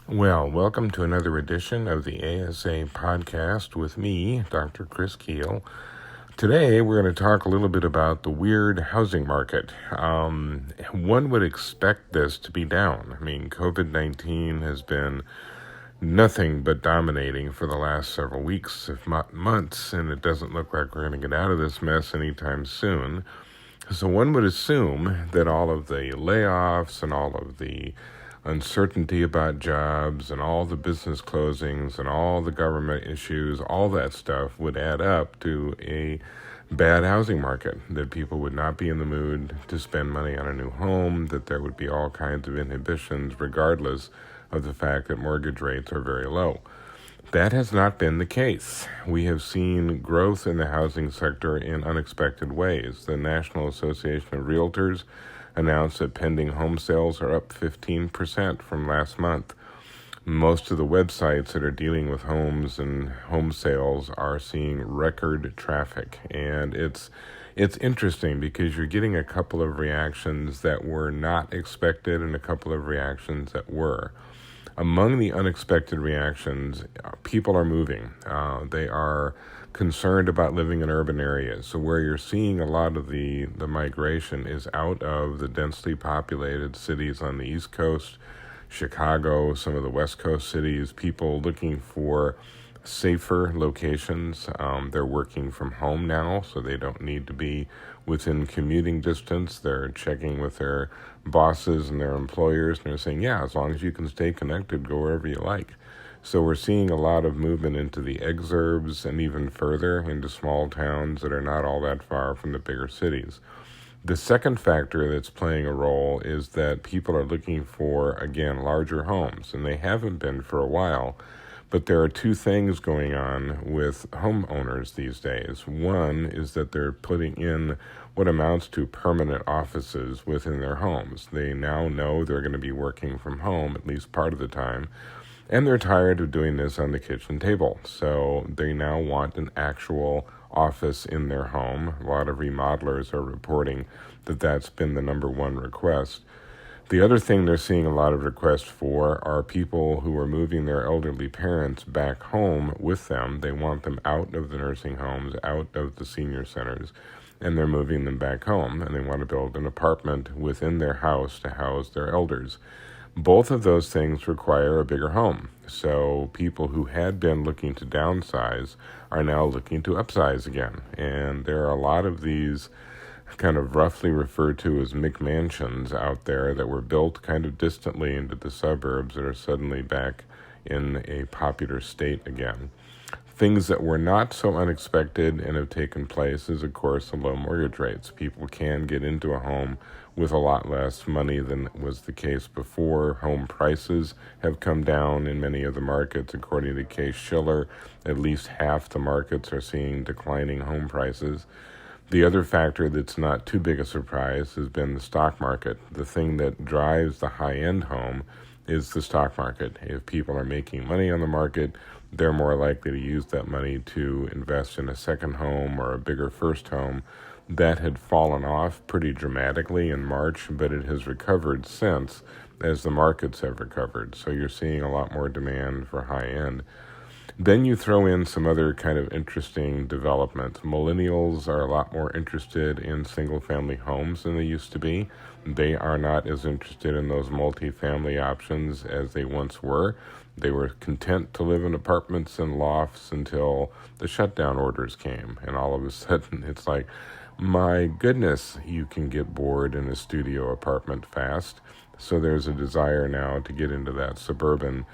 Well, welcome to another edition of the ASA podcast with me, Dr. Chris Kuehl. Today, we're going to talk a little bit about the weird housing market. One would expect this to be down. I mean, COVID-19 has been nothing but dominating for the last several weeks, if not months, and it doesn't look like we're going to get out of this mess anytime soon. So one would assume that all of the layoffs and all of the uncertainty about jobs and all the business closings and all the government issues, all that stuff would add up to a bad housing market, that people would not be in the mood to spend money on a new home, that there would be all kinds of inhibitions regardless of the fact that mortgage rates are very low. That has not been the case. We have seen growth in the housing sector in unexpected ways. The National Association of Realtors announced that pending home sales are up 15% from last month. Most of the websites that are dealing with homes and home sales are seeing record traffic. And it's interesting because you're getting a couple of reactions that were not expected and a couple of reactions that were. Among the unexpected reactions, people are moving. They are concerned about living in urban areas. So where you're seeing a lot of the migration is out of the densely populated cities on the East Coast, Chicago, some of the West Coast cities, people looking for safer locations. They're working from home now, so they don't need to be within commuting distance. They're checking with their bosses and their employers, and they're saying, yeah, as long as you can stay connected, go wherever you like. So we're seeing a lot of movement into the exurbs and even further into small towns that are not all that far from the bigger cities. The second factor that's playing a role is that people are looking for, again, larger homes, and they haven't been for a while. But there are two things going on with homeowners these days. One is that they're putting in what amounts to permanent offices within their homes. They now know they're going to be working from home at least part of the time, and they're tired of doing this on the kitchen table. So they now want an actual office in their home. A lot of remodelers are reporting that that's been the number one request. The other thing they're seeing a lot of requests for are people who are moving their elderly parents back home with them. They want them out of the nursing homes, out of the senior centers, and they're moving them back home, and they want to build an apartment within their house to house their elders. Both of those things require a bigger home. So people who had been looking to downsize are now looking to upsize again. And there are a lot of these kind of roughly referred to as McMansions out there that were built kind of distantly into the suburbs that are suddenly back in a popular state again. Things that were not so unexpected and have taken place is, of course, the low mortgage rates. People can get into a home with a lot less money than was the case before. Home prices have come down in many of the markets. According to Case-Shiller, at least half the markets are seeing declining home prices. The other factor that's not too big a surprise has been the stock market. The thing that drives the high-end home is the stock market. If people are making money on the market, they're more likely to use that money to invest in a second home or a bigger first home. That had fallen off pretty dramatically in March, but it has recovered since as the markets have recovered. So you're seeing a lot more demand for high-end. Then you throw in some other kind of interesting developments. Millennials are a lot more interested in single-family homes than they used to be. They are not as interested in those multi-family options as they once were. They were content to live in apartments and lofts until the shutdown orders came. And all of a sudden, it's like, my goodness, you can get bored in a studio apartment fast. So there's a desire now to get into that suburban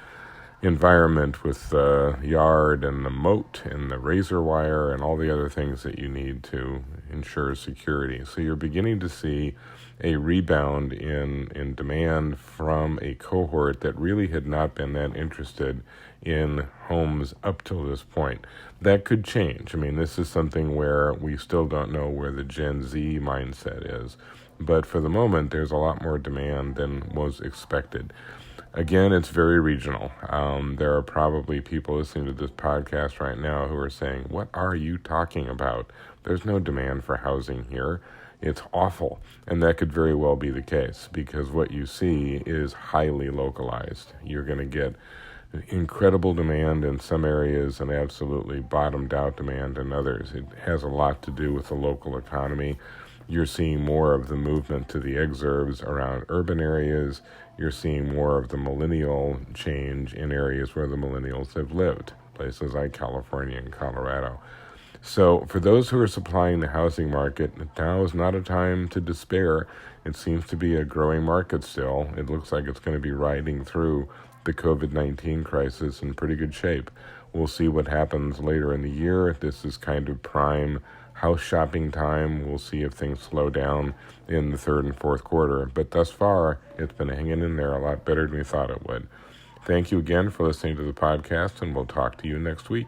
environment with the yard and the moat and the razor wire and all the other things that you need to ensure security. So you're beginning to see a rebound in demand from a cohort that really had not been that interested in homes up till this point. That could change. I mean, this is something where we still don't know where the Gen Z mindset is. But for the moment, there's a lot more demand than was expected. Again, it's very regional. There are probably people listening to this podcast right now who are saying, what are you talking about? There's no demand for housing here. it's awful. And that could very well be the case, because what you see is highly localized. You're going to get incredible demand in some areas and absolutely bottomed out demand in others. It has a lot to do with the local economy. You're seeing more of the movement to the exurbs around urban areas. You're seeing more of the millennial change in areas where the millennials have lived, places like California and Colorado. So for those who are supplying the housing market, now is not a time to despair. It seems to be a growing market still. It looks like it's going to be riding through the COVID-19 crisis in pretty good shape. We'll see what happens later in the year. This is kind of prime house shopping time. We'll see if things slow down in the third and fourth quarter. But thus far, it's been hanging in there a lot better than we thought it would. Thank you again for listening to the podcast, and we'll talk to you next week.